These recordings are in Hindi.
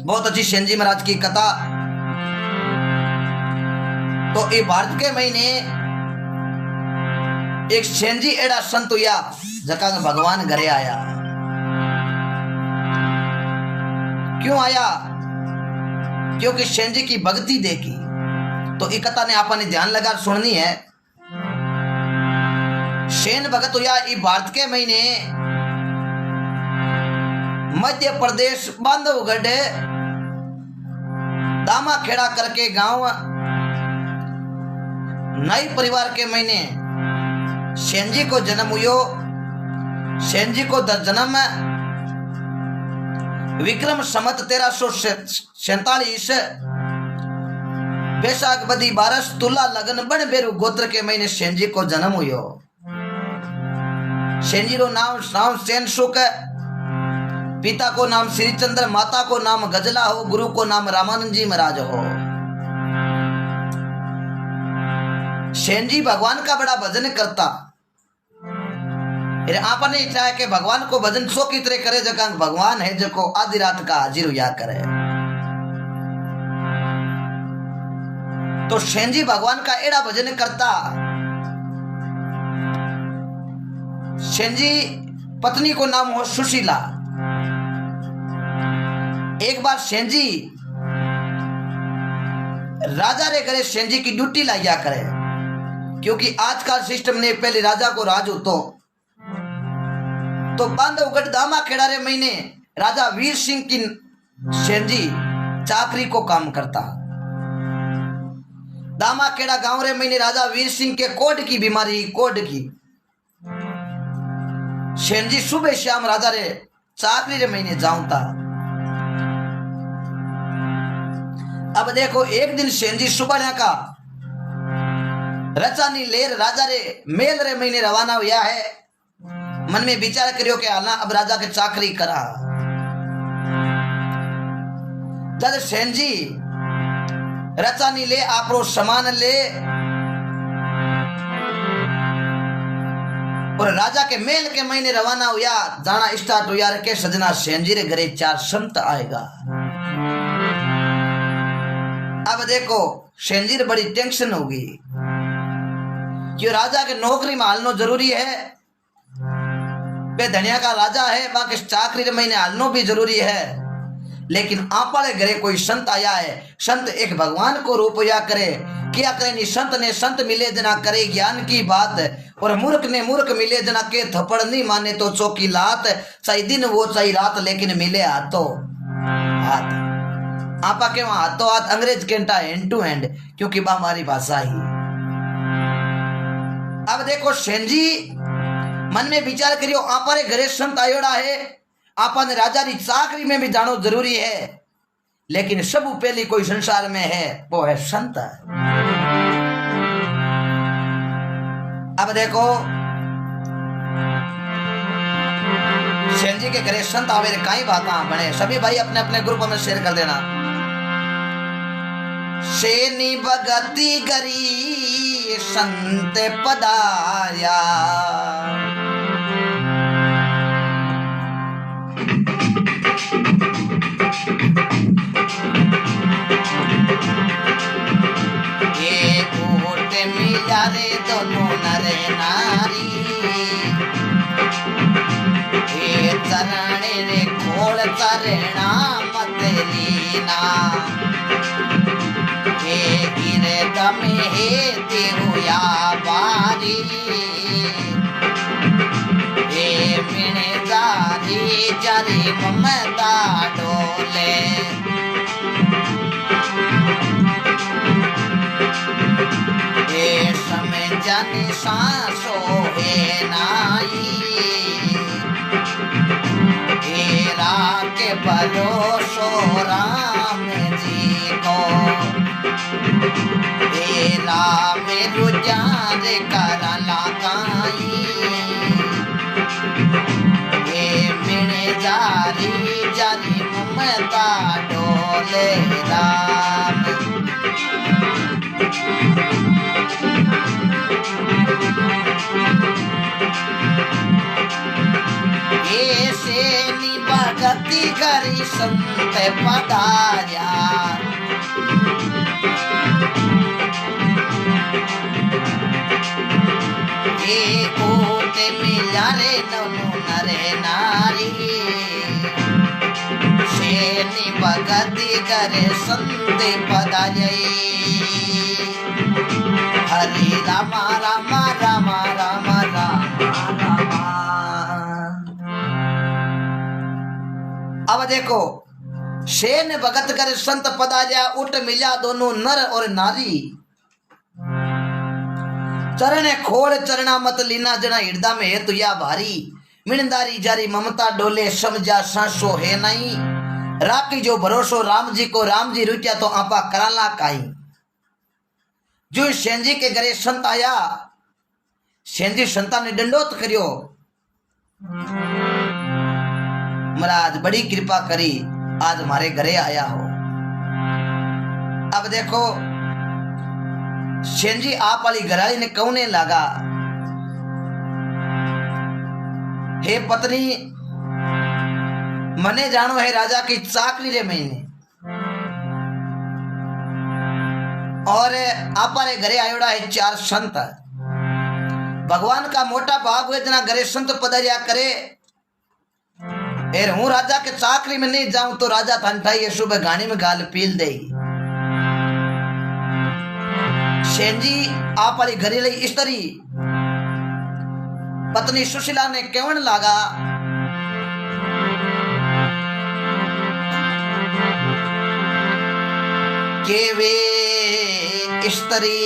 बहुत अच्छी सेन जी महाराज की कथा। तो ये भारत के महीने एक सेन जी एड़ा संत हुआ जका भगवान घरे आया। क्यों आया? क्योंकि सेन जी की भक्ति देखी। तो ये कथा ने आपने ध्यान लगा सुननी है। सेन भगत हुआ ये भारत के महीने मध्य प्रदेश बांधवगढ़ दामा खेड़ा करके गांव नई परिवार के महीने सेन जी को जन्म हुयो। सेन जी को जन्म विक्रम संवत 1347 बैसाख बदी 12 तुला लगन बन बेरु गोत्र के महीने सेन जी को जन्म हुयो। सेन जी रो नाम सेन सुख, पिता को नाम श्रीचंद्र, माता को नाम गजला हो, गुरु को नाम रामानंद जी महाराज हो। सेन जी भगवान का बड़ा भजन करता। आपने इच्छा है कि भगवान को भजन सो की तरह करे जका भगवान है जो आधी रात का हाजिर हुआ करे। तो सेन जी भगवान का एड़ा भजन करता। सेन जी पत्नी को नाम हो सुशीला। एक बार सेन जी राजा रे घरे सेन जी की ड्यूटी लाया करे, क्योंकि आज का सिस्टम ने पहले राजा को राज होतो। तो बांधवगढ़ दामा खेड़ा रे महीने राजा वीर सिंह की सेन जी चाकरी को काम करता। दामा खेड़ा गांव रे महीने राजा वीर सिंह के कोढ़ की बीमारी, कोढ़ की। सेन जी सुबह शाम राजा रे चाकरी रे महीने जाऊंता। अब देखो एक दिन सेन जी सुबह का रचानी लेर राजा रे मेल रे महीने रवाना हुआ है। मन में विचार करियो कि आना अब राजा के चाकरी करा। जब सेन जी रचानी ले आपरो सामान ले और राजा के मेल के महीने रवाना हुआ, जाना स्टार्ट हुआ के सजना सेन जी रे घरे 4 संत आएगा। अब देखो सेन जी बड़ी टेंशन होगी, क्यों राजा के नौकरी में हालनो जरूरी है। वे धनिया का राजा है, बाकी चाकरी रे महीने हालनो भी जरूरी है। लेकिन आपने घरे कोई संत आया है। संत एक भगवान को रूप या करे, क्या करे नी संत ने संत मिले जना करे ज्ञान की बात, और मूर्ख ने मूर्ख मिले जना के थप्पड़ नहीं माने तो चौकी लात। चाहे दिन वो चाहे रात, लेकिन मिले हाथों हाथ। आपा के वहां हाथों हाथ, अंग्रेज कहता हैंड टू हैंड, क्योंकि बा हमारी भाषा ही। अब देखो सेन जी मन में विचार करियो, आपरे घरे संत आयोड़ा है, आपा ने राजा री चाकरी में भी जानो जरूरी है। लेकिन सब पहली कोई संसार में है, वो है संत। अब देखो सेन जी के घरे संत आवे कई बातें बने। सभी भाई अपने अपने ग्रुप में शेयर कर देना। सेनी भगति गरी संत पदाया, ये ऊट मिला रे दोनों नर नारी, ये चरण रे खोल चरणा मत लीना, ये गिरे दमे हे तिहुया बारी, ये मिने जारी जारी ममता डोले, ये समय जाने सांसो है नाई, ये राके भरोसो राम जी को, ये राम रुझान कर लगाई, ये मिने जारी जारी ममता डोले राम। ये सेनी भगत भगति करी संत पधार्या मिला रे ननु नरे नारी शेनी भगति करे संत पधार्या हरि रामा रामा रामा रामा रामा। अब देखो शेन भगत करे संत पधार्या उठ मिला दोनों नर और नारी चरणे खोल चरणा मत लीना जना हृदय में है तुया भारी मिणदारी जारी ममता डोले समझा सांसो है नहीं राखी जो भरोसो राम जी को राम जी रुचा तो आपा कराला काई। जो सेन जी के घरे संत आया सेन जी संता ने दंडोत करियो महाराज बड़ी कृपा करी आज हमारे घरे आया हो। अब देखो सेन जी आप वाली घराली ने कहने लगा हे पत्नी मने जानो है राजा की चाकरी रे महीने और आपरे घरे आयोड़ा है चार संत भगवान का मोटा भाग हुए जना घरे संत पधारिया करे एर हूं राजा के चाकरी में नहीं जाऊं तो राजा थानठाई सुबह गाड़ी में गाल पील दे। सेन जी आप वाली घरेली स्त्री पत्नी सुशीला ने कहने लगा के वे स्त्री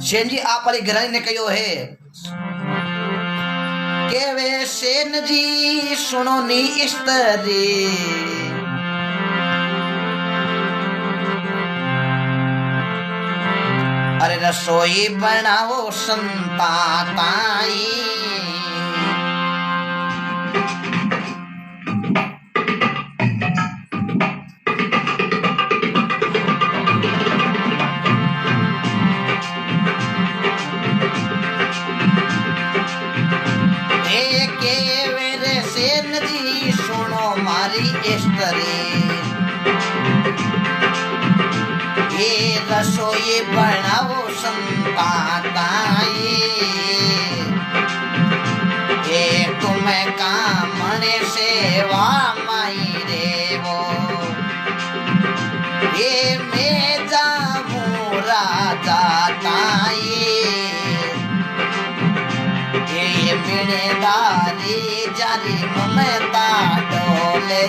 सेन जी आप वाली घराली ने कहो है के वे सेन जी सुनो नी स्त्री अरे रसोई बनाओ संता ताई रसोई बनाओ संताताई ये तुम्हें कामने सेवा माई रे वो ये मैं जाऊं राजा ताई ये मिणदारी जारी ममता डोले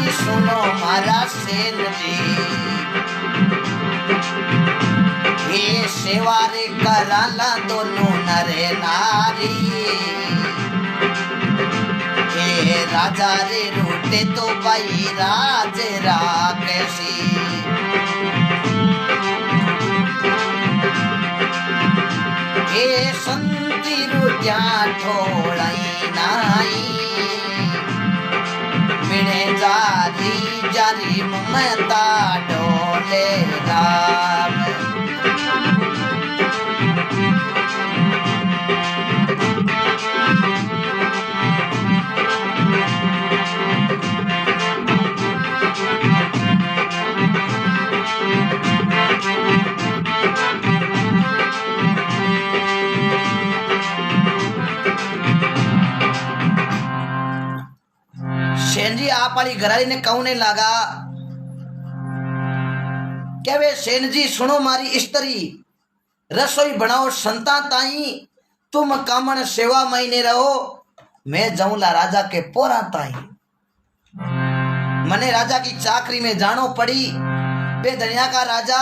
सुनो मारा सेन जी ये सेवारे कराला दोनों नरे नारी ये राजा रे रूटे तो भाई राज राकेशी ये संती रुजा ठोड़ाई नाई मिणे जारी जारी ममता डोले राम। सेन जी आप वाली घराली ने कहने लगा क्या वे सेन जी सुनो मारी स्त्री रसोई बनाओ संता ताई तुम कामन सेवा महीने रहो मैं जाऊंला राजा के पोरा ताई मने राजा की चाकरी में जानो पड़ी बे दुनिया का राजा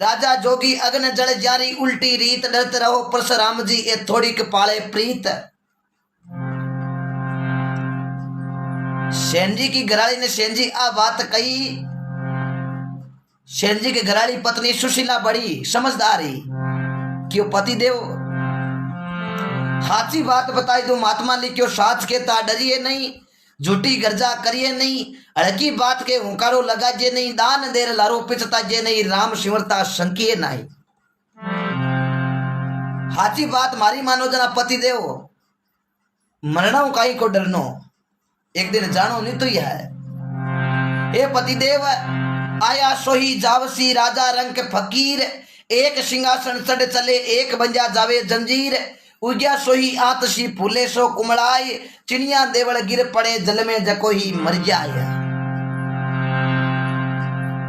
राजा जोगी अग्न जल जारी उल्टी रीत डरते रहो परशुराम जी ये थोड़ी के पाले प्रीत। सेन जी की घराली ने सेन जी आ बात कही। सेन जी की घराली पत्नी सुशीला बड़ी समझदारी क्यों पति देव हाची बात बताई दो महात्मा लिखियो साच के ता डरिए नहीं, झूठी गर्जा करिए नहीं, अड़की बात के हुंकारो लगाजे नहीं, दान देर लारो पिछताजे नहीं, राम शिवरता शंकिए नहीं। हाची बात मारी मानो जना पति देव मरना काई को डरनो, एक दिन जानो नहीं तो यह है। ए पति देव आया सोही जावसी राजा रंग के फकीर, एक सिंहासन चढ़ चले एक बंजा जावे जंजीर, उग्या सोही आतशी फूले सो कुमड़ाई, चिड़िया देवल गिर पड़े जल में जको ही मर जाए।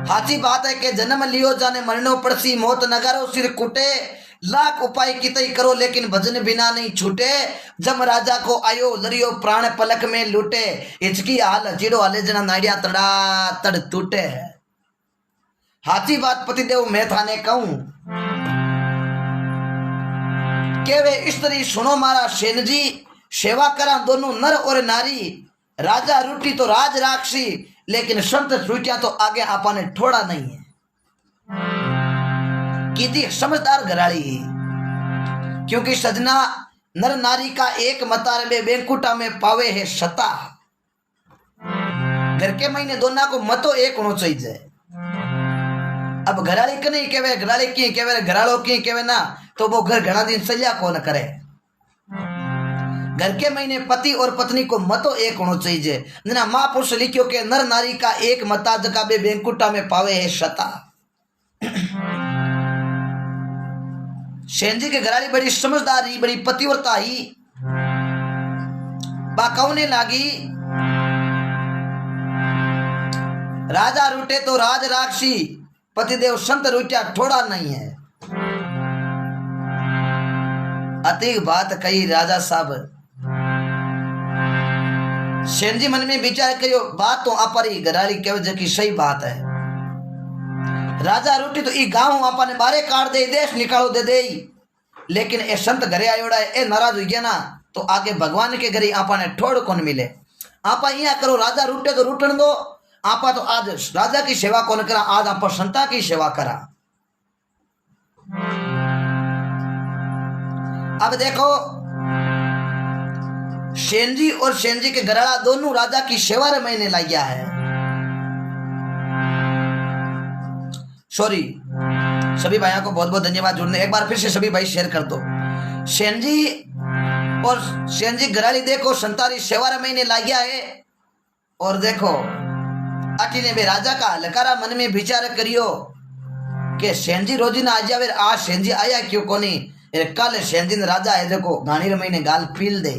हाची बात है कि जन्म लियो जाने मरनो पड़सी, मौत नगारो सिर कुटे, लाख उपाय कितई करो लेकिन भजन बिना नहीं छूटे, जब राजा को आयो लरियो प्राण पलक में लूटे, इचकी हाल चिड़ो हाले जना नाड़िया तड़ा तड़ टूटे। हाची बात पतिदेव मैं थाने कहूं के वे स्त्री सुनो मारा सेन जी, सेवा करा दोनों नर और नारी, राजा रूठी तो राज राक्षी, लेकिन संत छूटिया तो आगे आपाने ठोड़ा नहीं है। कीधी समझदार घराड़ी, क्योंकि सजना नर नारी का एक मतार में बेंकुटा में पावे है सता, घर के महीने दोनों को मतो एक होना चाहिए। अब घराड़ी के नहीं केवे, घराड़ी की केवे, घराड़ो की केवे ना, तो वो घर घना दिन सजा कौन करे। घर के महीने पति और पत्नी को मतो एक होना चाहिए। ना महापुरुष लिखियो के नर नारी का एक मता जका बे बेंकुटा में पावे है सता। सेन जी के घराड़ी बड़ी समझदारी, बड़ी पतिव्रता ही बाकौने लागी, राजा रूटे तो राज राक्षी, पतिदेव संत रूटिया ठोड़ा नहीं है। अतिक बात कही राजा साहब, सेन जी मन में विचार करियो, बात तो अपरी घराड़ी के वजह की सही बात है। राजा रूटी तो ई गांव आपने बारे काट दे, देश निकालो दे दे, लेकिन ए संत घरे आयोड़ा है, ए नाराज हो गया ना तो आगे भगवान के घरे आपने ठोड़ कौन मिले। आपा यहाँ करो, राजा रूटे तो रूटन दो, आपा तो आज राजा की सेवा कौन करा, आज आप संता की सेवा करा। अब देखो सेन जी और सेन जी के घराड़ा दोनों राजा की सेवा रे मैंने लाया है। सॉरी, सभी भाइयों को बहुत बहुत धन्यवाद जुड़ने, एक बार फिर से सभी भाई शेयर कर दो। सेन जी और सेन जी घराड़ी देखो संतारी सेवा रे मैंने लाया है। और देखो अटीने बे राजा का हलकारा मन में विचार करियो कि सेन जी रोजी ना आ जावे, आज सेन जी आया क्यों कोनी, कल सेन जी राजा है देखो गानी रे मैंने गाल पील दे,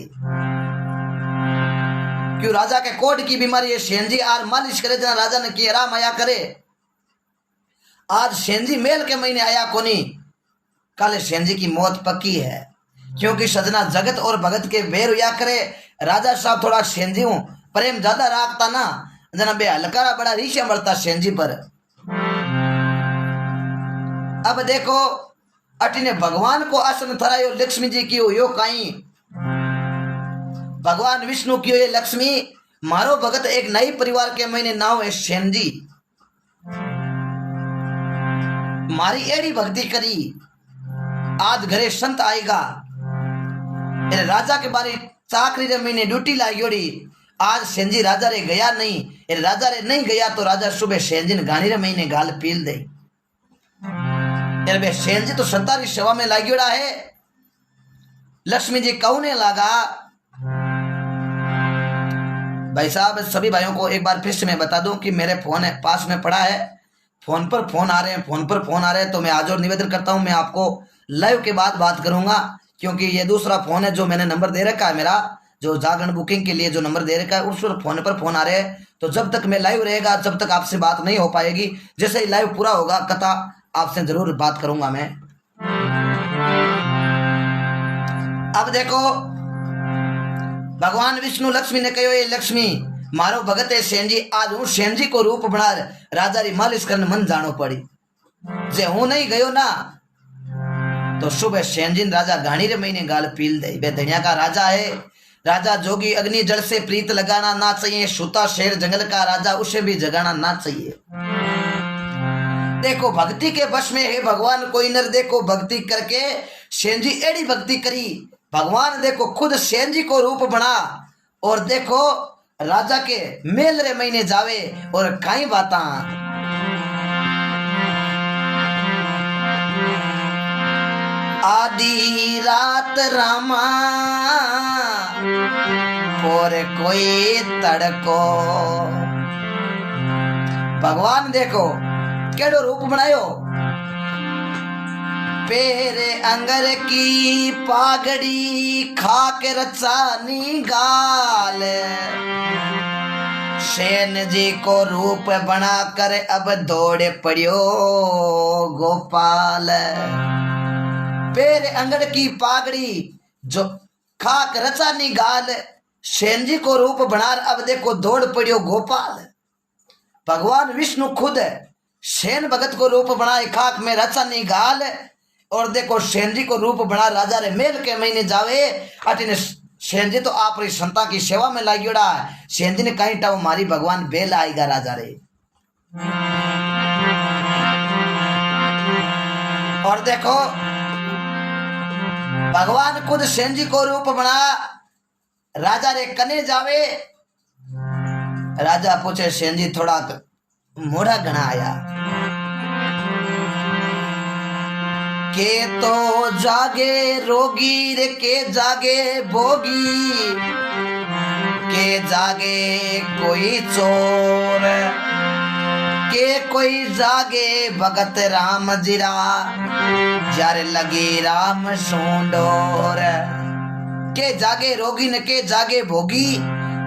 क्यों राजा के कोट की बीमारी है। सेन जी आर मालिश करे जना राजा ने की आराम आया करे, आज सेन जी मेल के महीने आया कोनी, कल सेन जी की मौत पक्की है। क्योंकि सजना जगत और भगत के बेर हुआ करे, राजा साहब थोड़ा सेन जी हूं प्रेम ज्यादा रखता ना, जना बे हलकारा बड़ा रीशा मरता सेन जी पर। अब देखो अटीने भगवान को आसन थरायो, लक्ष्मी जी की यो काई, भगवान विष्णु की ये लक्ष्मी, मारो भगत एक नई परिवार के महीने नाव है सेन जी, मारी एड़ी भक्ति करी, आज घरे संत आएगा, राजा के बारे चाकरी रे महीने ड्यूटी लागियोड़ी, आज सेन जी राजा रे गया नहीं, राजा रे नहीं गया तो राजा सुबह सेन जी ने गानी रे महीने गाल पील दे। सेन जी तो संतारी सेवा में लागियोड़ा है, लक्ष्मी जी कौने लागा। भाई साहब सभी भाइयों को एक बार फिर से मैं बता दूं कि मेरे फोन है पास में पड़ा है, फोन पर फोन आ रहे हैं, फोन पर फोन आ रहे हैं, तो मैं आज और निवेदन करता हूं, मैं आपको लाइव के बाद बात करूंगा, क्योंकि ये दूसरा फोन है जो मैंने नंबर दे रखा है मेरा, जो जागरण बुकिंग के लिए जो नंबर दे रखा है उस फोन पर फोन आ रहे हैं। तो जब तक मैं लाइव रहेगा जब तक आपसे बात नहीं हो पाएगी, जैसे ही लाइव पूरा होगा कथा आपसे जरूर बात करूंगा मैं। अब देखो भगवान विष्णु लक्ष्मी ने कहो, ये लक्ष्मी मारो भगत है सेन जी, आज हूँ सेन जी को रूप बना राजा री मालिश करने मन जानो पड़ी, जे हूं नहीं गयो ना तो सुबह सेन जी राजा घाणी रे महीने गाल पील दे। बे धनिया का राजा है, राजा जोगी अग्नि जल से प्रीत लगाना ना चाहिए, सूता शेर जंगल का राजा उसे भी जगाना ना चाहिए। देखो भक्ति के वश में है भगवान कोई नर, देखो भक्ति करके सेन जी एड़ी भक्ति करी, भगवान देखो खुद सेन जी को रूप बना और देखो राजा के मेल रे महीने जावे और कई बात आधी रात रामा और कोई तड़को भगवान देखो केड़ो रूप बनायो पेरे अंगर की पागड़ी खाक रचा गाल सेन जी को रूप बनाकर अब दौड़े पड़ियो गोपाल पेरे अंगड़ की पागड़ी जो खाक रचा गाल सेन जी को रूप बना अब देखो दौड़ पड़ियो गोपाल भगवान विष्णु खुद सेन भगत को रूप बनाए खाक में रचा गाल और देखो सेन जी को रूप बना राजा रे मेल के महीने जावे अटिने सेन जी तो आप री संता की सेवा में लागियोड़ा सेन जी ने कहीं टाव मारी भगवान बेल आएगा राजा रे और देखो भगवान खुद सेन जी को रूप बना राजा रे कने जावे राजा पूछे सेन जी थोड़ा मोड़ा घना आया के तो जागे रोगी रे के जागे भोगी के जागे कोई चोर के कोई जागे भगत राम जीरा जार लगे राम सोंडोर के जागे रोगी न के जागे भोगी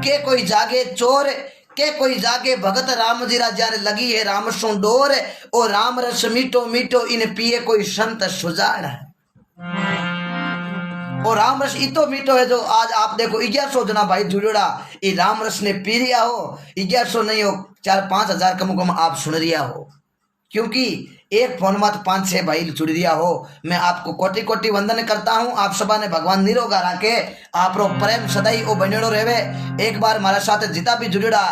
के कोई जागे चोर के कोई जागे भगत राम जीरा जार लगी है राम सोंडोर और राम रस मीठो मीठो इन पिए कोई संत सुजाड़ है और राम रस इतो मीठो है जो आज आप देखो 1100 जना भाई जुड़ोड़ा ये राम रस ने पी लिया हो 1100 नहीं हो 4-5 हजार कम कम आप सुन रिया हो क्योंकि एक फोन मत 5-6 भाई जुड़ रिया हो मैं आपको कोटि कोटि वंदन करता हूं आप सबा ने भगवान निरोगा राखे आप रो प्रेम सदाई ओ बनेड़ो रहे एक बार हमारे साथ जिता भी जुड़ेड़ा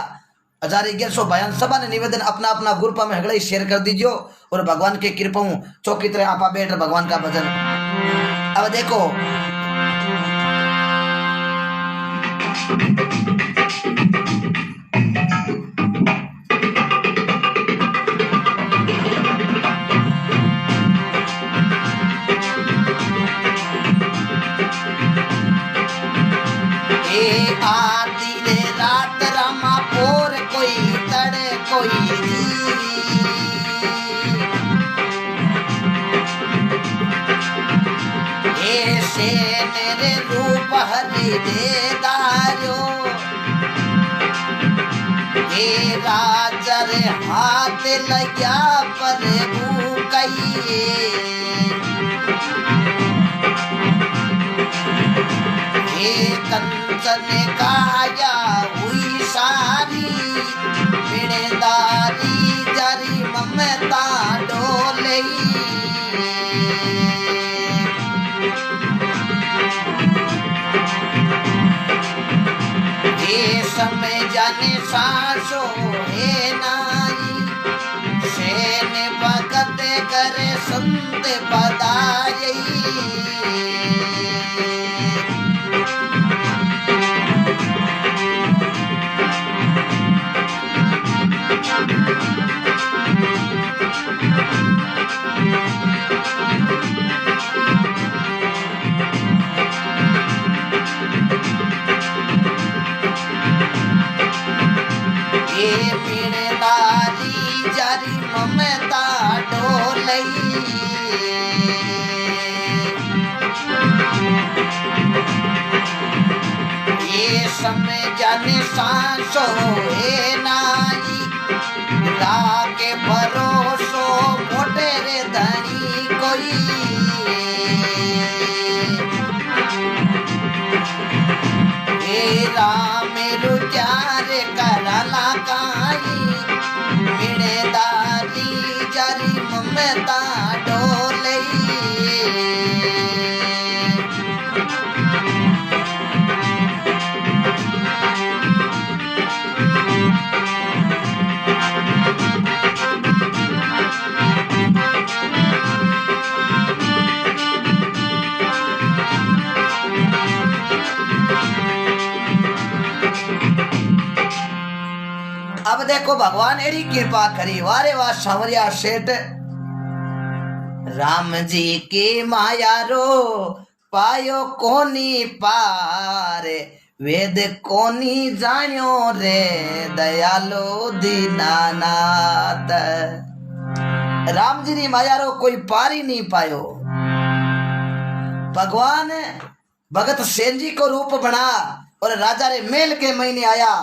1100 बयान सभा ने निवेदन अपना अपना ग्रुप में हगड़े शेयर कर दीजियो और भगवान के कृपा चौकी तरह आपा बैठ भगवान का भजन अब देखो आधी रे रात रामा पोर कोई तड़े कोई ऐसे मेरे रूप हरि दे दारो ये राजा रे हाथ लग्या पर कहिए कंचन काया हुई सारी बिड़दारी जारी ममता डोले समय जाने सांसो है नाई सेन भगत करे संत बदाई ममता डोलई ये समय जाने सांसो है नाई लाके भरोसो मोटे रे धनी कोई राम रुचार करला काई मिड़ेदारी जारी ममता डोलई अब देखो भगवान एड़ी कृपा करी, वारे वाह सांवरिया सेठ। राम जी की माया रो पायो कोनी पार, वेद कोनी जान्यो रे दयालो दीनानाथ। राम जी री माया रो कोई पार ही नहीं पायो। भगवान भगत सेन जी को रूप बना और राजा रे मेल के महीने आया।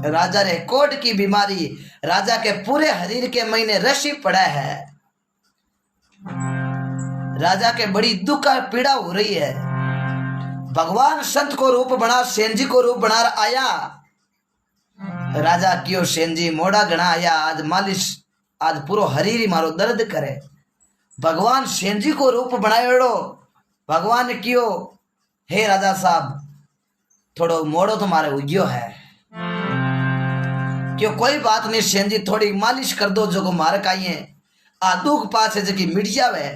राजा रे कोट की बीमारी, राजा के पूरे शरीर के महीने रसी पड़ा है। राजा के बड़ी दुख पीड़ा हो रही है। भगवान संत को रूप बना, सेन जी को रूप बना आया। राजा क्यों सेन जी मोड़ा गणा आया, आज मालिश, आज पूरा शरीर ही मारो दर्द करे। भगवान सेन जी को रूप बनायो। भगवान क्यों, हे राजा साहब थोड़ो मोड़ो तुम्हारे उग्यो है, क्यों कोई बात नहीं सेन जी थोड़ी मालिश कर दो जो मार काइए आ दुख पास है जकी मिट जावे।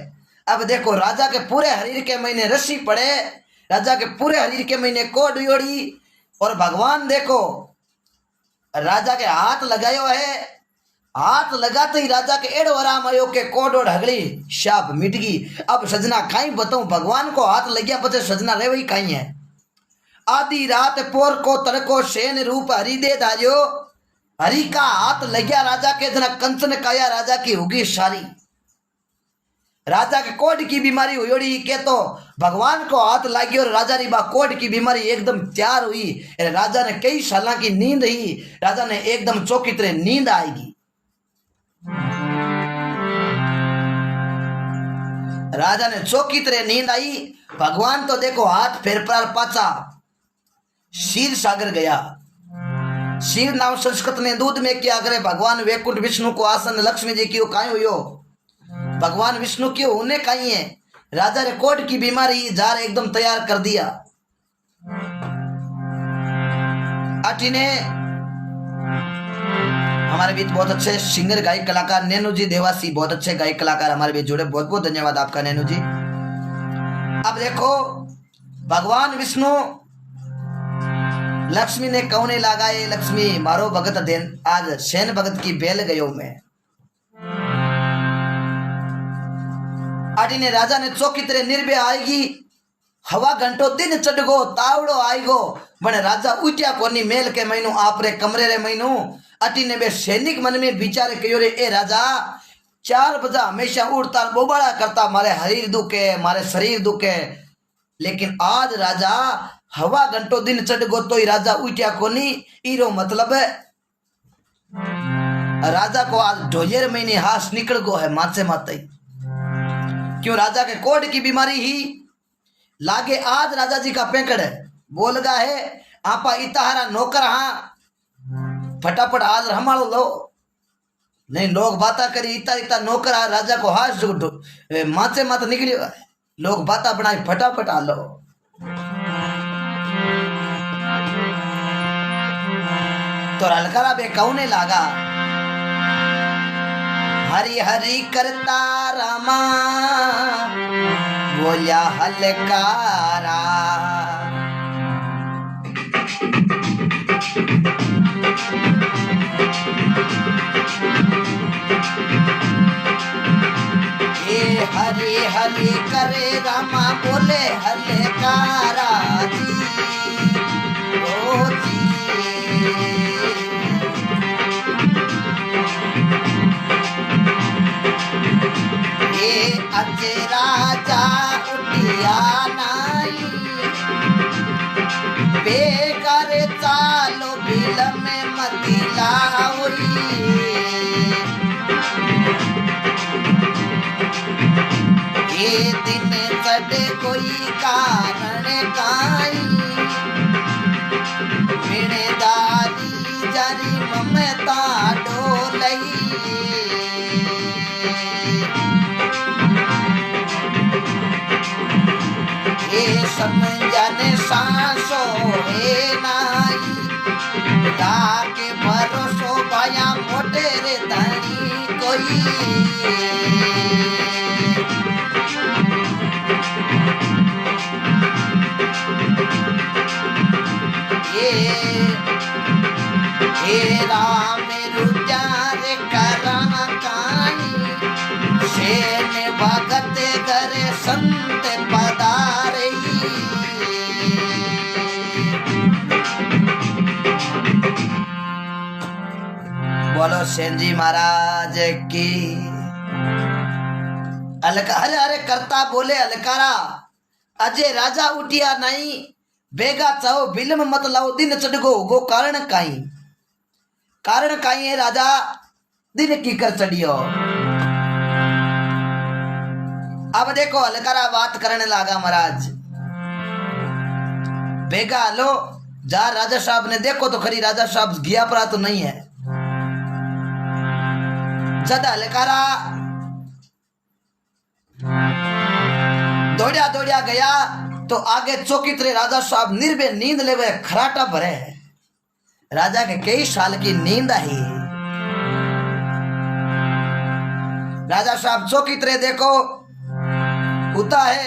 अब देखो राजा के पूरे शरीर के महीने रस्सी पड़े, राजा के पूरे शरीर के महीने कोड उड़ी, और भगवान देखो राजा के हाथ लगायो है। हाथ लगाते ही राजा के एड़ो आराम आयो के कोड और हगड़ी शाप मिट गई। अब सजना काई बताऊं, भगवान को हाथ लगिया पते सजना रे वही काई है। आधी रात पोर को तड़को सेन रूप हरि दे धारियो, हरि का हाथ लगिया राजा के, जना कंचन काया राजा की होगी सारी। राजा के कोड की बीमारी हुई के तो भगवान को हाथ लगी और राजा री बा कोड की बीमारी एकदम तैयार हुई। राजा ने कई साल की नींद ही, राजा ने एकदम चौकी तरह नींद आएगी। राजा ने चौकी तरह नींद आई। भगवान तो देखो हाथ फेर पर पाचा क्षीर सागर गया। क्षीर नाम संस्कृत में दूध में क्या करे। भगवान वैकुंठ विष्णु को आसन लक्ष्मी जी क्यों काई हुयो, भगवान विष्णु क्यों होने काई है। राजा ने कोट की बीमारी जार एकदम तैयार कर दिया। अटिने हमारे बीच बहुत अच्छे सिंगर गायक कलाकार नैनू जी देवासी, बहुत अच्छे गायक कलाकार हमारे बीच जुड़े, बहुत बहुत धन्यवाद आपका नैनू जी। अब देखो भगवान विष्णु लक्ष्मी ने कौने लगाए, लक्ष्मी मारो भगत देन, आज सेन भगत की बेल गयो मैं। आटी ने राजा ने चौकी तरह निर्भय आएगी। हवा घंटो दिन चढ़ गो तावड़ो आएगो, बने राजा उठ्या कोनी मेल के महीनू आप रे कमरे रे महीनू। अटी ने बे सैनिक मन में विचार कयो रे, ए राजा 4 बजे हमेशा उड़ता बोबाड़ा करता, मारे शरीर दुखे, मारे शरीर दुखे। लेकिन आज राजा हवा घंटो दिन चढ़ गो तो ही राजा उठ्या कोनी, इरो मतलब है राजा को आज ढोजेर महीने हाथ निकल गो है माचे माते। क्यों राजा के कोड की बीमारी ही लागे। आज राजा जी का पेकड़ बोल गा है, आपा इताहारा नौकर हाँ फटाफट आज हमारो लो नहीं। लोग बाता करी इता इता नौकर आ, राजा को हाथ माचे माते निकली, लोग बाता बनाए फटाफट आ लो। तो हलकारा बे कौने लागा, हरि हरि करता रामा बोलिया हलकारा। ये हरि हरि करे रामा बोले हलकारा जी, ओ जी। ये अजे राजा उठिया नाई, बेकार चालो बिल में मती लाउई। ये दिन चढ़े कोई कारण काई, मेरे दादी जरी ममता डोलई। ये समझने सांसो है नाई, ताके भरोसो पाया मोटे रे धनी कोई। हे राम रुचार करा काई शेन भगत घर संत पधारे बोलो सेन जी महाराज की। अरे अरे करता बोले अलकारा अजय राजा उठिया नहीं बेगा चाहो बिलम मत लाओ दिन चढ़गो गो कारण काई है राजा दिन की कर चढ़ियो। अब देखो अलकारा बात करने लगा महाराज बेगा लो जा राजा साहब ने देखो तो खरी राजा साहब गया परा तो नहीं है। जद अलकारा दौड़िया दौड़िया गया तो आगे चौकी तरह राजा साहब निर्भय नींद ले हुए खराटा भरे है। राजा के कई साल की नींद आई। राजा साहब चौकी तरह देखो उता है।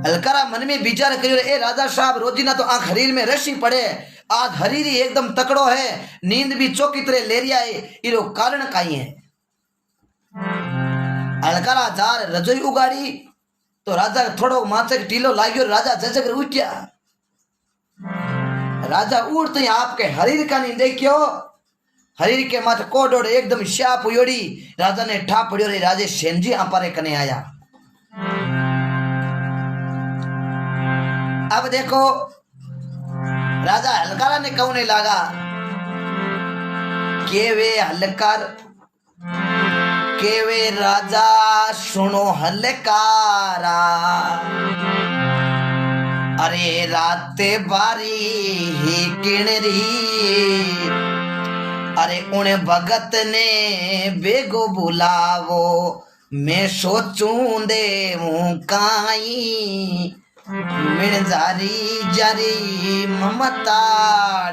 अलकारा मन में विचार करियो ए राजा साहब रोजीना तो आंख हरीर में रसी पड़े आज हरीरी एकदम तकड़ो है नींद भी चौकी तरह ले रिया है इरो कारण काई है। अलकारा जार रजोई उगाड़ी तो राजा थोड़ो माथे टीलो लाग्यो राजा जजक उठ्या। राजा उठते ही आपके हरीर का नहीं देखियो हरीर के माथे कोडोड़ एकदम श्याप उयोड़ी राजा ने ठा पड़ियो रे राजे सेन जी आपारे कने आया। अब देखो राजा हलकारा ने कहने लगा के वे राजा सुनो हलकारा अरे राते बारी ही किणरी अरे उन भगत ने बेगो बुलावो मैं सोचूं दे काई मिण जारी जारी ममता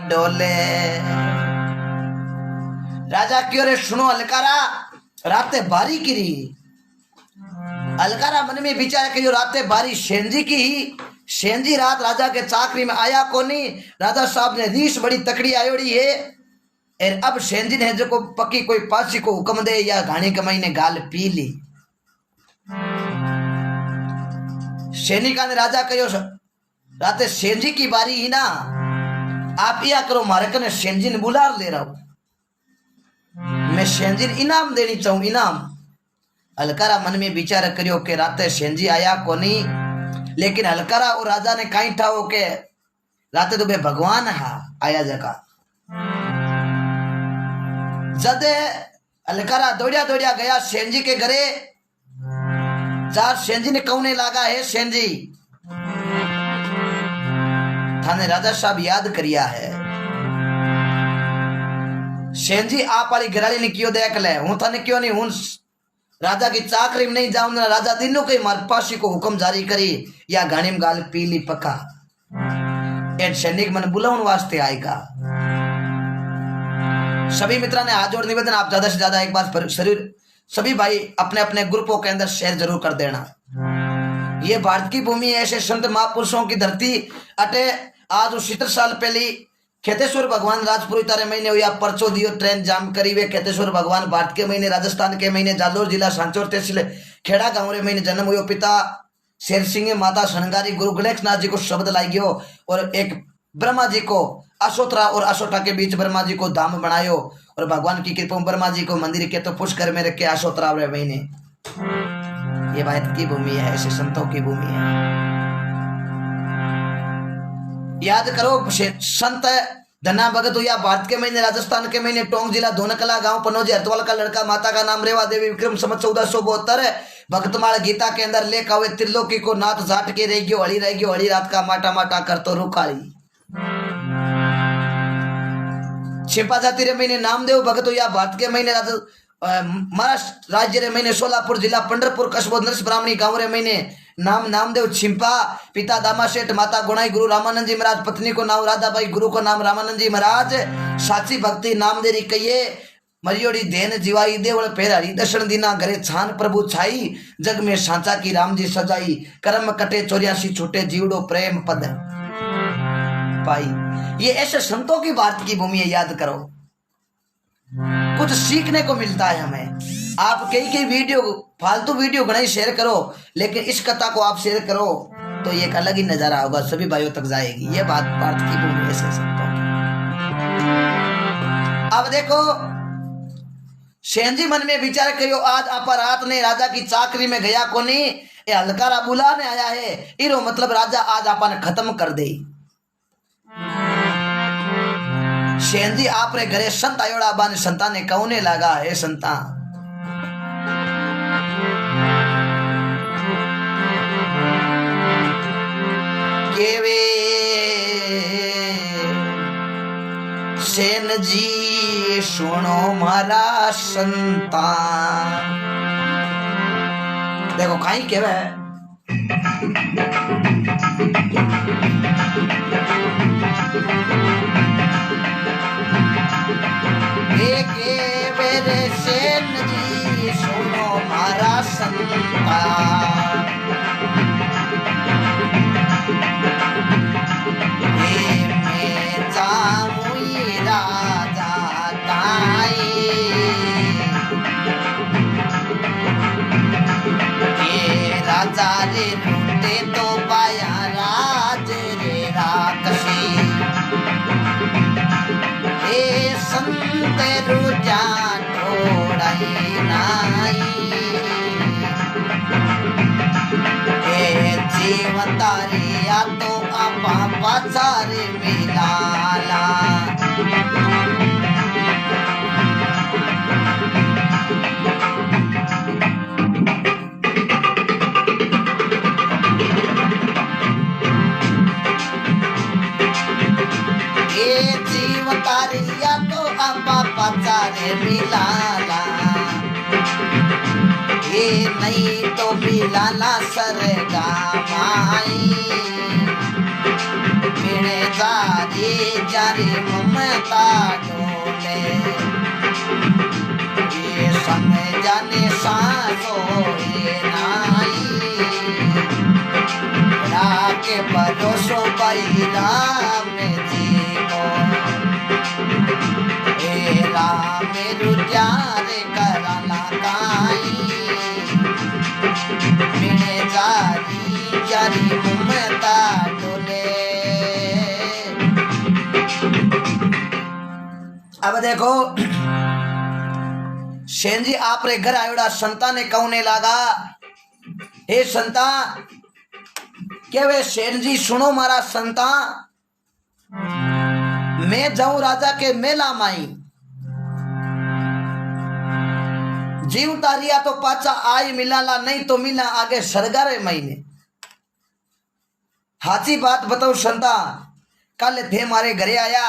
डोले। राजा क्यों रे सुनो अलकारा राते बारी गिरी। अलकारा मन में विचार करियो राते बारी सेनजी की ही सेनजी रात राजा के चाकरी में आया कोनी राजा साहब ने रीस बड़ी तकड़ी आयोड़ी है और अब सेनजी ने जो को पक्की कोई पासी को हुक्म दे या घाणी कमाई ने गाल पी ली। सैनिका ने राजा कहो राते सेनजी की बारी ही ना आप या करो मारे कने सेनजी ने बुला ले रहा हूं मैं सेनजी ने इनाम देनी चाहूं इनाम। अलकारा मन में विचार करियो के राते सेनजी आया कोनी लेकिन अलकारा और राजा ने कहीं ठाओ के राते तो बे भगवान हा आया जगह। जद अलकारा दौड़िया दौड़िया गया सेनजी के घरे चार सेनजी ने कहने लगा है सेनजी थाने राजा साहब याद करिया है सेनजी आप वाली घराली ने क्यों देख ले हूं थाने क्यों नहीं हूं राजा की चाकरी में नहीं जाऊं राजा दिनों के मार पासी को हुक्म जारी करी या घाणी में गाल पीली पका एड सैनिक मन बुलाने वास्ते आएगा। सभी मित्रों ने हाथ जोड़ निवेदन आप ज्यादा से ज्यादा एक बार शरीर सभी भाई अपने अपने ग्रुपों के अंदर शेयर जरूर कर देना। ये भारत की भूमि ऐसे संत महापुरुषों की धरती अटे आज 70 साल पहले खेतेश्वर भगवान राजपुरी तारे महीने या परचो दियो ट्रेन जाम करी वे खेतेश्वर भगवान भारत के महीने राजस्थान के महीने जालोर जिला सांचौर तहसील खेड़ा गांव रे महीने जन्म हुयो। पिता शेर सिंह माता शनगारी गुरु गणेश नाथ जी को शब्द लाई गयो और एक ब्रह्मा जी को अशोत्रा और अशोटा के बीच ब्रह्मा जी को धाम बनायो और भगवान की कृपा ब्रह्मा जी को मंदिर के तो पुष्कर में रखे अशोत्रा रे महीने। ये भारत की भूमि है ऐसे संतों की भूमि है। याद करो संत धना भगत हुआ भारत के महीने राजस्थान के महीने टोंक जिला धोनकला गांव पनौजी हरतवाल का लड़का माता का नाम रेवा देवी विक्रम संवत 1472 भक्तमाल गीता के अंदर लेखा हुए त्रिलोकी को नाथ जाट के रह गयो हड़ी रात का माटा माटा कर तो रुकाली। छिपा जाति रे महीने नामदेव भगत हुआ भारत के महीने महाराष्ट्र राज्य रे महीने सोलापुर जिला पंडरपुर कस्बो नरस ब्राह्मणी गांव रे महीने नाम नामदेव छिंपा। पिता दामा सेठ माता गुणाई गुरु रामानंद जी महाराज पत्नी को नाम राधाबाई गुरु को नाम रामानंद जी महाराज। साची भक्ति नाम देरी कहिए मरियोड़ी देन जीवाई देवल पेर हरि दर्शन दीना घरे छान प्रभु छाई जग में सांचा की राम जी सजाई कर्म कटे 84 छूटे जीवड़ो प्रेम पद पाई। ये ऐसे संतों की भारत की भूमि है, याद करो, कुछ सीखने को मिलता है हमें। आप कई वीडियो, फालतू वीडियो घना ही शेयर करो, लेकिन इस कथा को आप शेयर करो तो ये एक अलग ही नजारा होगा, सभी भाइयों तक जाएगी। ये बात भारत की भूमि है ऐसे संतों की। अब देखो, सेन जी मन में विचार करियो, आज आपा रात ने राजा की चाकरी में गया कोनी, ये हलकारा बुलाने आया है, इरो मतलब राजा आज आपा ने खत्म कर दे। सेन जी आपरे घरे संत आयोड़ा बाने संता ने कहने लगा, है संता केवे सेन जी सुनो मारा संता। देखो कहीं केवे रे सेन जी सुनो मारा संता, मैं जाऊँ राजा ताई, ये राजा रे लूटे तो पाया राज रे राक्षसी, ये संत रुजा जीवतारिया तो आपा पाचारे मिलाला, ये जीवतारिया तो आपा पाचारे मिलाला, ये नहीं तो मिलाना सरगा माई, मेरे जारी जारी ममता डोले, ये समय जाने सांसो ये नाई, राके भरोसो बैरा में जीवो, ए राम रुजारे करला काई, मेरे जारी जारी ममता डोले। अब देखो, सेन जी आप रे घर आयोड़ा संता ने कहने लगा, हे संता, क्या वे सेन जी सुनो मारा संता, मैं जाऊं राजा के मेला माई, जीव तारिया तो पाचा आई मिलाला, नहीं तो मिला आगे सरगारे महीने। हाची बात बताओ संता, कल थे मारे घरे आया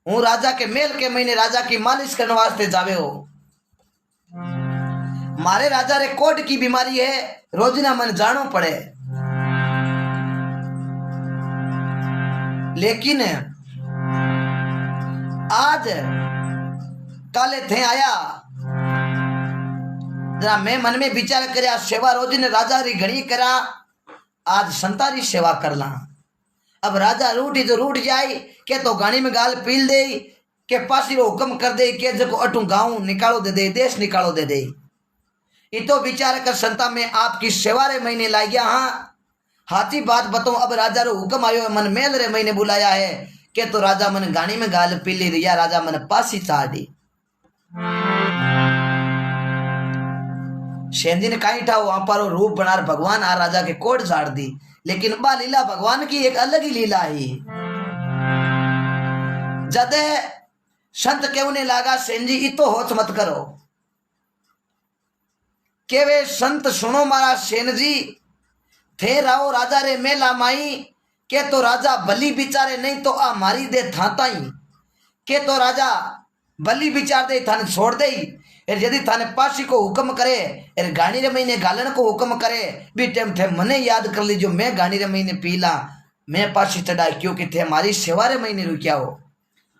हूँ राजा के मेल के महीने राजा की मालिश करने वास्ते जावे हो, मारे राजा रे कोट की बीमारी है, रोजना मन जानो पड़े, लेकिन आज काले थे आया, जरा मैं मन में विचार कर सेवा रोज ने राजा री घड़ी करा, आज संतारी सेवा कर ला। अब राजा रूठी तो रूठ जाए के तो गाड़ी में गाल पील दे के पासी रो हुक्म कर दे के जको अटू गाँव निकालो दे दे, देश निकालो दे दे। ये तो विचार कर संता में आपकी सेवा रे महीने ला गया। हाँ हाथी बात बताऊं, अब राजा रो हुक्म आयो मन मेल रे महीने बुलाया है के तो राजा मन गाड़ी में गाल पीली रिया, राजा मन पासी चाड़ी। सेन जी ने कहीं था वहां पर रूप बनार भगवान आ राजा के कोट झाड़ दी, लेकिन बा लीला भगवान की एक अलग ही लीला ही। जद संत कहने लगा सेन जी इतो होच मत करो, के वे संत सुनो मारा सेन जी, थे राओ राजा रे मेला माई के तो राजा बलि बिचारे, नहीं तो आ मारी दे थाता ही के तो राजा बलि बिचार दे थाने छोड़ दे। यदि थाने पासी को हुक्म करे एर गाड़ी रे महीने गालन को हुक्म करे भी टाइम थे मने याद कर लीजो, मैं गाड़ी रे महीने पीला मैं पासी चढ़ाई, क्योंकि थे हमारी सेवा रे महीने रुकिया हो।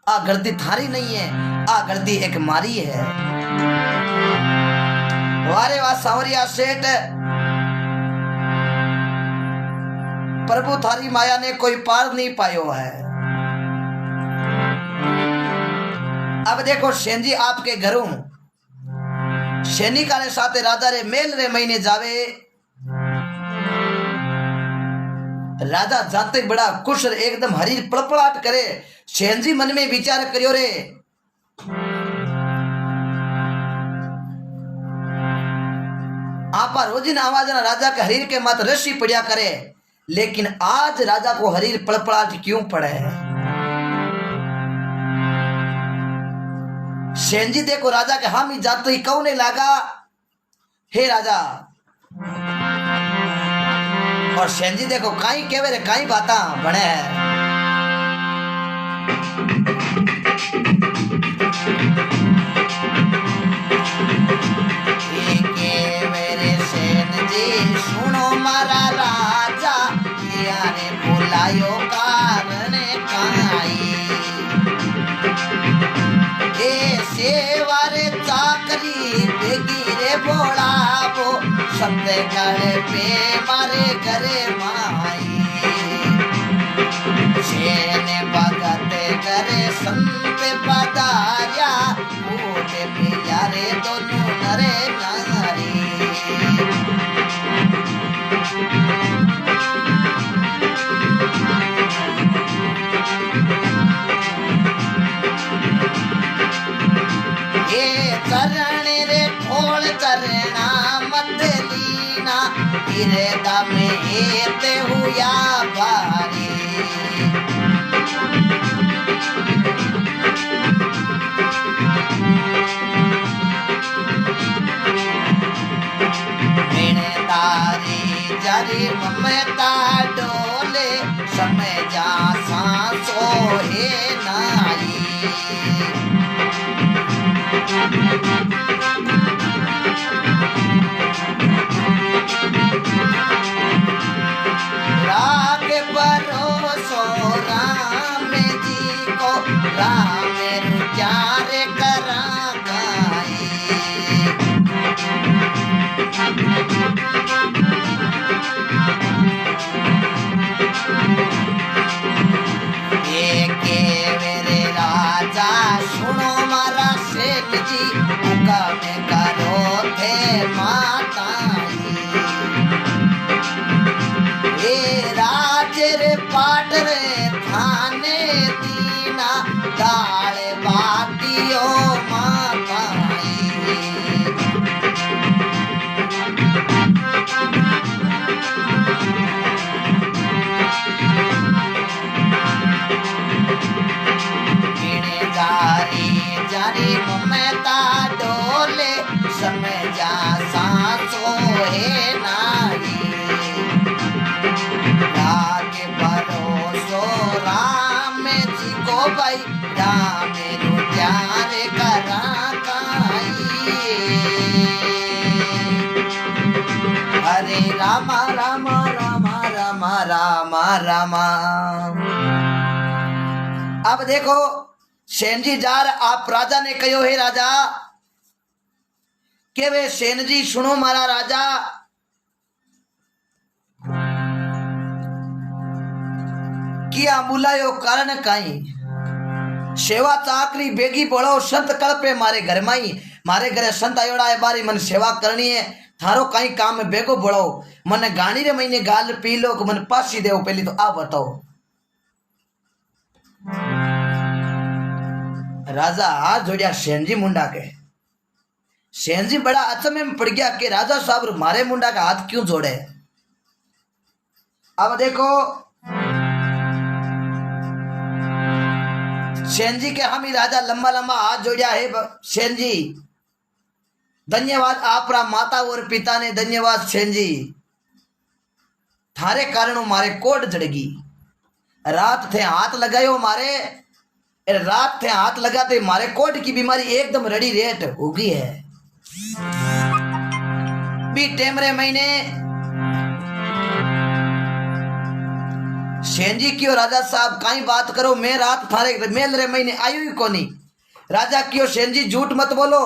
आ गलती थारी नहीं है, आ गलती एक मारी है। वारे वाह सांवरिया सेठ, प्रभु थारी माया ने कोई पार नहीं पायो है। अब देखो सेन जी आपके घरों सैनिका रे साथे राजा रे मेल रे महीने जावे। राजा जाते बड़ा खुश रे एकदम हरी पड़पड़ाट करे। सेन जी मन में विचार करियो रे आपा रोजिन आवाज राजा के हरीर के मत रस्सी पड़िया करे, लेकिन आज राजा को हरीर पड़पड़ाट क्यों पड़े। सेन जी देखो राजा के हम ही जाते ही कौन नहीं लागा हे राजा। और सेन जी देखो काई केवे रे काई बाता बने सुनो मारा राजा यारे बुलायो कारण काई ए सेवारे चाकरी बेगी रे बोलाबो सत्य करे पे मारे करे माई सेने भगत करे संत पदारिया ओटे प्यारे दोनों नरे नारी। चरण रे ठोल करना मत लीना तेरे दमे ते हुआ बारी। मेरे तारी जारी ममता डोले समय जा सांसो हे नाई। राग भरोसो राम जी को राम रुचार करा गाई। मेरे राजा सुनो मारा सेठ जी हुक्म करो थे माताई। ए राजे रे पाट रे थाने दीना दाल बाटियो माताई। जारी ममता डोले समय जा सांसो हे नारी। राग भरोसो राम जी को भाई राम रुचार करा काई। हरे राम राम राम राम राम राम। अब देखो सेन जी जार आप राजा ने कहो हे राजा के वे सेन जी सुनो मारा राजा किया बुलायो कारण काई। सेवा चाकरी बेगी पड़ो संत कल पे मारे घर माई मारे घरे संत आयोड़ा है बारी मन सेवा करनी है थारो कई काम में बेगो बढ़ो मन गानी रे महीने गाल पी लो मन पासी देव पहली तो आप बताओ। राजा हाथ जोड़िया सेन जी मुंडा के। सेन जी बड़ा अचंभे में पड़ गया कि राजा साहब मारे मुंडा का हाथ क्यों जोड़े। अब देखो सेन जी के हम ही राजा लंबा लंबा हाथ जोड़िया है। सेन जी धन्यवाद आपरा माता और पिता ने धन्यवाद सेन जी थारे कारण मारे कोट जड़गी। रात थे हाथ लगायो मारे रात थे हाथ लगाते मारे कोट की बीमारी एकदम रड़ी रेट होगी है। भी टेमरे महीने सेन जी क्यों राजा साहब कहीं बात करो मैं रात थारे मेल रे महीने आयु ही कोनी। राजा क्यों सेन जी झूठ मत बोलो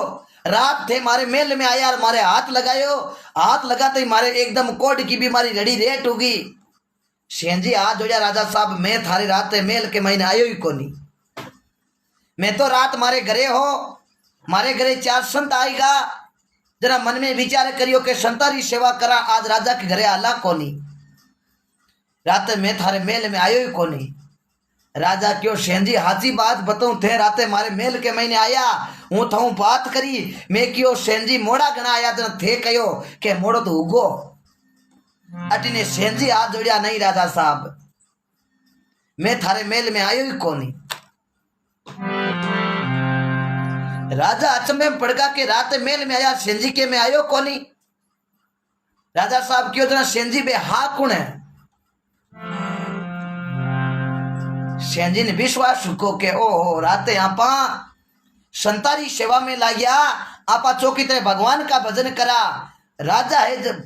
रात थे मारे मेल में आया मारे हाथ लगायो हाथ लगाते ही मारे एकदम कोट की बीमारी रड़ी रेट होगी। सेन जी हाथ जोड़ा राजा साहब मैं थारी रात मेल के महीने आयो ही कोनी। मैं तो रात मारे घरे हो, मारे घरे 4 संत आएगा, जरा मन में विचार करियो के संतारी सेवा करा, आज राजा के घरे आला कोनी, रात में थारे मेल में आयो ही कोनी। राजा क्यों सेन जी हाजी बात बताऊं थे, राते मारे मेल के महीने आया हूँ थाऊ बात करी, मैं क्यों सेन जी मोड़ा गणा आया तो थे कहो के मोड़ो तो उगो, अटिने सेन जी हाथ जोड़िया, नहीं राजा साहब मैं थारे मेल में आयो ही कोनी। राजा अचंभे में पड़गा के रात मेल में आया, सेन जी के में आयो कोनी। राजा साहब क्यों जना सेन जी बे हा कुण है, सेन जी ने विश्वास को के ओ राते आपा संतारी सेवा में लाग्या, आपा चौकी तरह भगवान का भजन करा। राजा है जब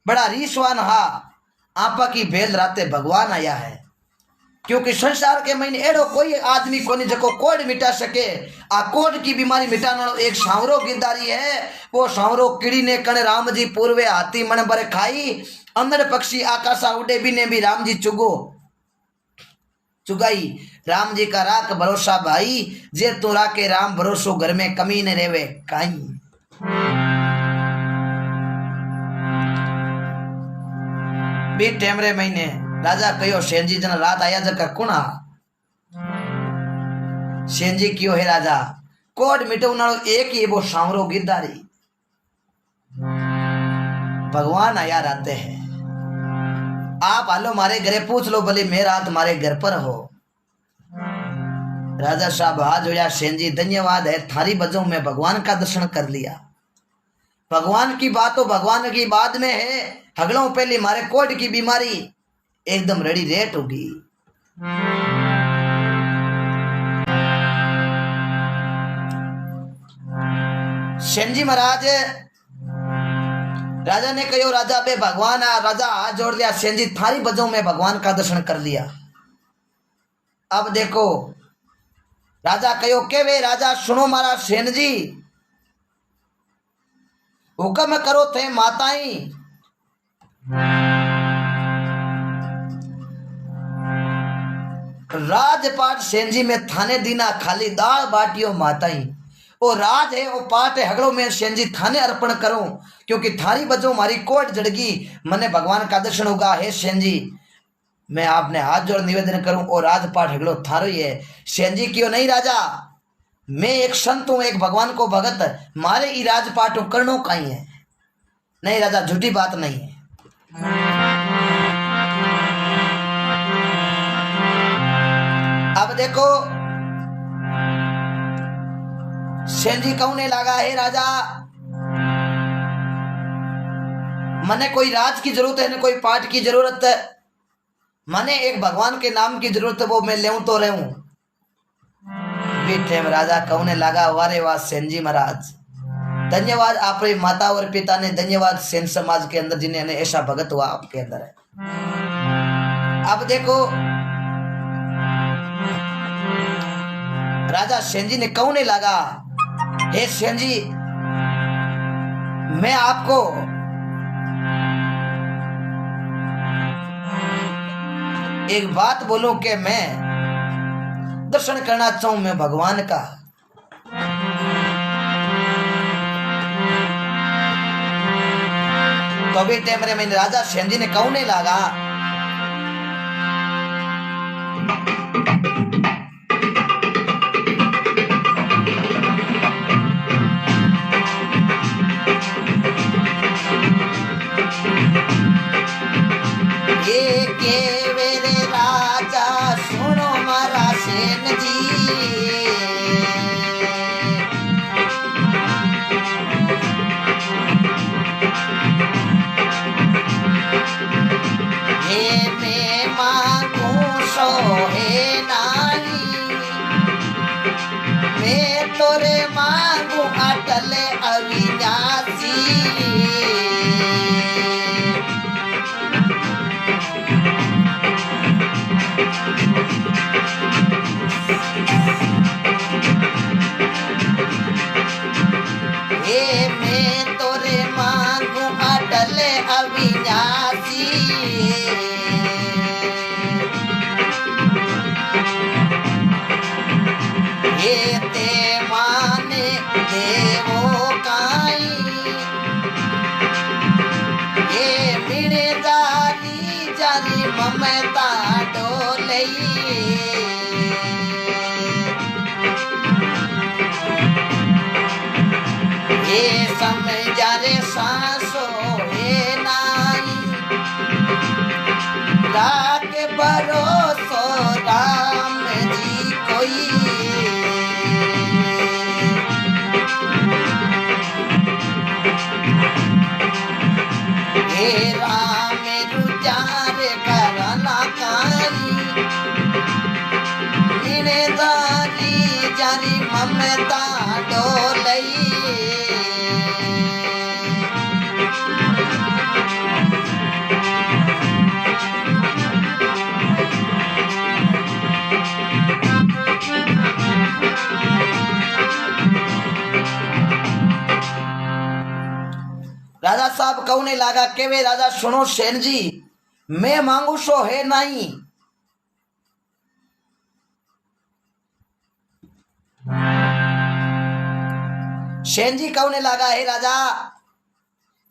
बड़ा रीसवान हा, आपा की बेल राते भगवान आया है, क्योंकि संसार के महीने एड़ो कोई आदमी कोनी जको कोड मिटा सके। आ कोड की बीमारी मिटाना एक सांवरो गिरदारी है, वो सांवरो कीड़ी ने कण राम जी पूर्वे हाथी मन बर खाई, अंदर पक्षी आकाशा उड़े भी ने भी राम जी चुगाई। राम जी का राख भरोसा भाई, जे तो राके राम भरोसो, घर में कमी न रेवे काई। बी टेमरे महीने राजा कहो सेन जी जना रात आया जका कुणा, सेन जी क्यों है राजा कोड मिटो नालो एक ही वो सांवरो गिरदारी, भगवान आया राते हैं, आप आलो मारे घरे पूछ लो भले मैं रात मारे घर पर हो। राजा साहब हाथ जोड़ा, सेन जी धन्यवाद है थारी वजह में भगवान का दर्शन कर लिया। भगवान की बात तो भगवान की बात में है, हगलों पहले मारे कोट की बीमारी एकदम रेडी रेट होगी। सेन जी महाराज राजा ने कहो राजा बे भगवान आ, राजा हाथ जोड़ लिया, सेन जी थारी वजह में भगवान का दर्शन कर लिया। अब देखो राजा कहो के वे राजा सुनो मारा सेन जी, हुक्म करो थे माताई, राजपाट सेन जी में थाने दीना खाली दाल बाटियो माताई, वो राज है वो पाठ है हगड़ो में सेन जी थाने अर्पण करूं, क्योंकि थारी बजो मारी कोट जड़गी, मने भगवान का दर्शन होगा। हे सेन जी मैं आपने हाथ जोड़ निवेदन करूं और राजपाट हगड़ो थारो ही है। सेन जी क्यों नहीं राजा, मैं एक संत हूं, एक भगवान को भगत, मारे ई राजपाट करनो कहीं है नहीं राजा, झूठी बात नहीं है। अब देखो सेन जी कहने लगा, है राजा मने कोई राज की जरूरत है न कोई पाठ की जरूरत है, मने एक भगवान के नाम की जरूरत है, वो मैं लेऊं तो रहूं। बीठे में राजा कहने लगा, वारे वाह सेन जी महाराज धन्यवाद, आपकी माता और पिता ने धन्यवाद, सेन समाज के अंदर जिन्हें ऐसा भगत हुआ आपके अंदर है। अब देखो राजा सेन जी ने कहने लगा, हे सेन जी मैं आपको एक बात बोलूं कि मैं दर्शन करना चाहूं मैं भगवान का। तो अभी टाइम में राजा सेन जी ने कहने लगा, तोरे मांगू अटल अविनाशी, ये ते माने देवो काई ये मिणे जारी जारी ममता डोलई ये समझा रे सांसो हे नाई राग भरोसो राम जी कोई हे राम रुचार करना काई मिने जारी जारी ममता डोलई राजा साहब कहने लगा के वे राजा सुनो सेन जी मैं मांगू सो है नहीं सेन जी कहने लगा है राजा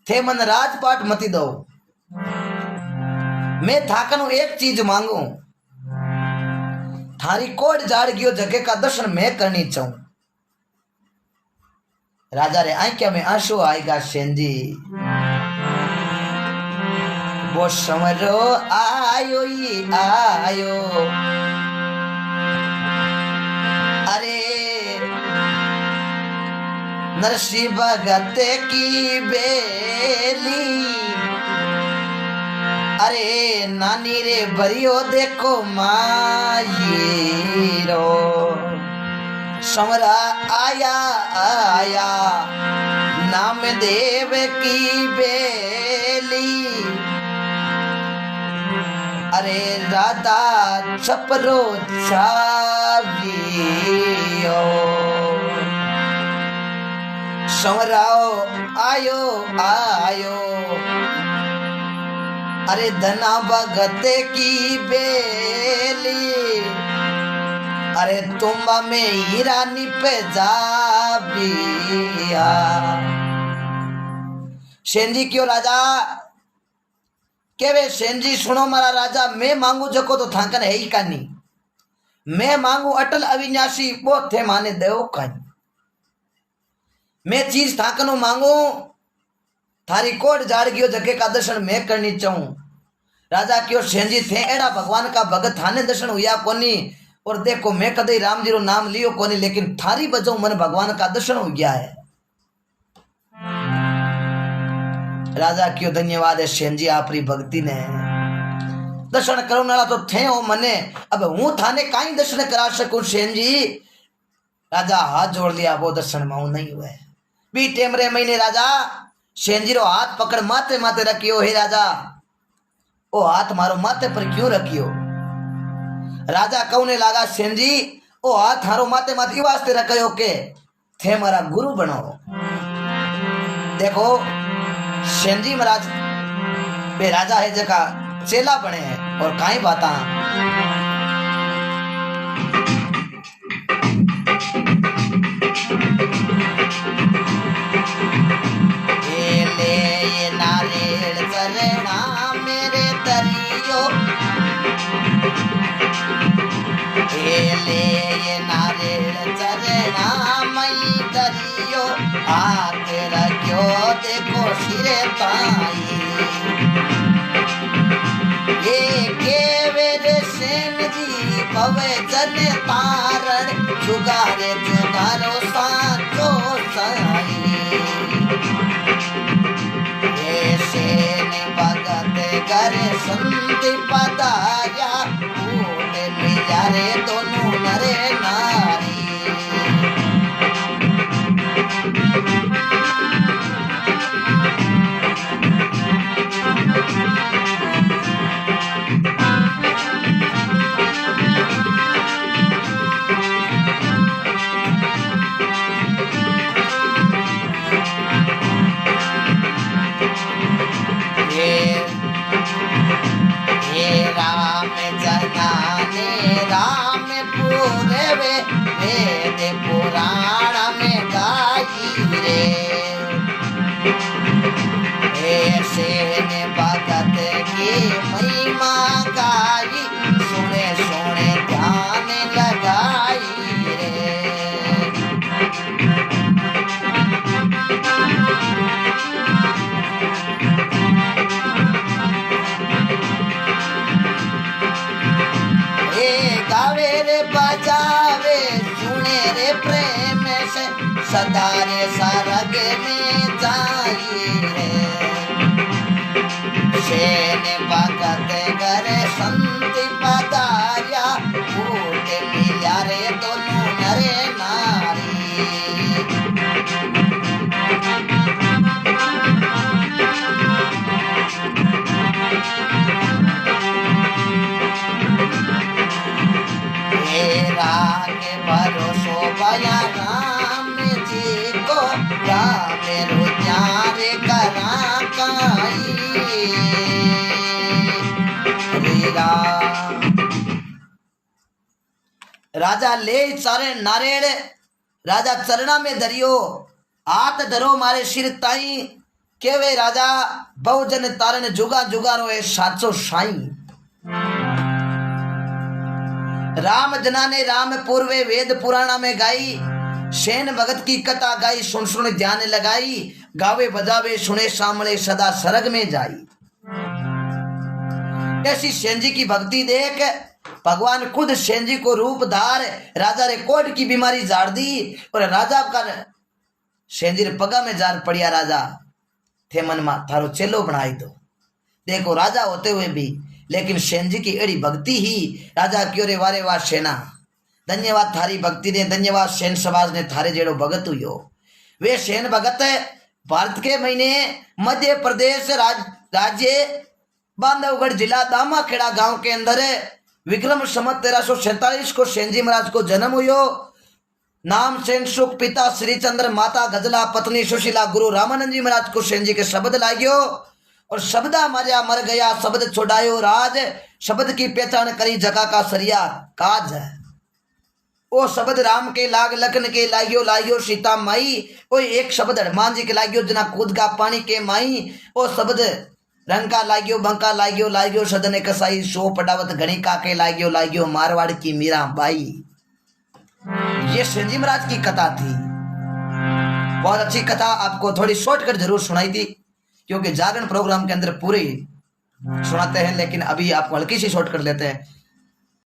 थे मन राजपाट मती दो मैं थाकनु एक चीज मांगू थारी कोट जाड़ गयो जगह का दर्शन मैं करनी चाहूं राजा रे आंखों में आंसू आएगा सेन जी वो समरो आयो ही आयो अरे नरसी भगत की बेली अरे नानी रे भरियो देखो मायरो समरा आया आया नाम देव की बेली अरे राधा छपरो छावियो समराओ आयो आयो अरे धना भगत की बेली अरे तुम्बा में हीरा निपे जाबिया सेन जी क्यों राजा के वे सेन जी सुनो मारा राजा मैं मांगू जको तो थांकन है ही कानी मैं मांगू अटल अविनाशी वो थे माने देव कानी मैं चीज थाकनो मांगू थारी कोट जाड़ गयो जगह का दर्शन मैं करनी चाहूं राजा क्यों सेन जी थे एड़ा भगवान का भगत थाने दर्शन हुआ कोनी और देखो मैं कदे राम जी रो नाम लियो कोनी लेकिन थारी बजो मन भगवान का दर्शन हो गया है राजा क्यों धन्यवाद है सेन जी आपरी भक्ति ने दर्शन करो नाला तो थे हो मने अब हूं थाने काई दर्शन करा सकूं सेन जी राजा हाथ जोड़ लिया वो दर्शन माऊ नहीं हुए बी टेमरे महीने राजा सेन जी रो हाथ पकड़ माथे माथे रखियो हे राजा ओ हाथ मारो माथे पर क्यों रखियो राजा कहने लगा सेन जी ओ हाथ थारो माथे माथे वास्ते रखयो के थे मारा गुरु बनो देखो सेन जी महाराज बे राजा है जगह चेला बने हैं और काई बाता ले नारियल चरणा मेरे तरियो ले नारियल चरणा मई तरियो आके रखो देखो सिरे ताई ये केवेरे सेन जी पवे जन तारण जुगारे जुगारो साचो साई ये सेन भगत कर संति पदाया फूल मिजारे दोनों नरे नारी राम जनाने राम पूरे वे सदारे सरग में जाइए शेन भगत करे संति पधारिया फूट मिल्या रे दोनों नरे नारी के भरोसो भया राम जी को राम रुचार करा काई राजा ले चारे नारेड़ राजा चरणा में धरियो हाथ धरो मारे सिर ताई केवे राजा बहुजन तारन जुगा जुगा रोए साचो साई राम जना ने राम पूर्वे वेद पुराणा में गाई शेन भगत की कथा गाई सुन सुन ध्यान लगाई गावे बजावे सुने सामने सदा सरग में जाई ऐसी सेन जी की भक्ति देख भगवान खुद सेन जी को रूप धार राजा रे कोट की बीमारी झाड़ दी और राजा का सेन जी पगा में जार पड़िया राजा थे मन मा थारो चेलो बनाई दो देखो राजा होते हुए भी लेकिन सेन जी की एड़ी भक्ति ही राजा क्यों रे वारे वाह सेना धन्यवाद थारी भक्ति ने धन्यवाद सेन समाज ने थारे जेड़ो भगत हुई हो वे सेन भगत भारत के महीने मध्य प्रदेश राज्य बांधवगढ़ जिला दामाखेड़ा गांव के अंदर विक्रम संवत 1347 को सेन जी महाराज को जन्म हुयो नाम सेन सुख पिता श्री चंद्र माता गजला पत्नी सुशीला गुरु रामानंद जी महाराज को सेन जी के शब्द लाग्यो और शब्दा मारिया मर गया शब्द छोड़ायो राज शब्द की पहचान करी जगह का सरिया काज है ओ शब्द राम के लाग लखन के लागियो लागियो सीता माई ओ एक शब्द हनुमान जी के लागियो जना कूद का पानी के माई ओ शब्द रंका लागियो बंका लागियो लागियो सदने कसाई सो पटावत घणी का के लागियो लागियो मारवाड़ की मीरा बाई ये सेन जी महाराज की कथा थी बहुत अच्छी कथा आपको थोड़ी शॉर्टकट जरूर सुनाई थी क्योंकि जागरण प्रोग्राम के अंदर पूरी सुनाते हैं लेकिन अभी आपको हल्की सी शॉर्ट कर लेते हैं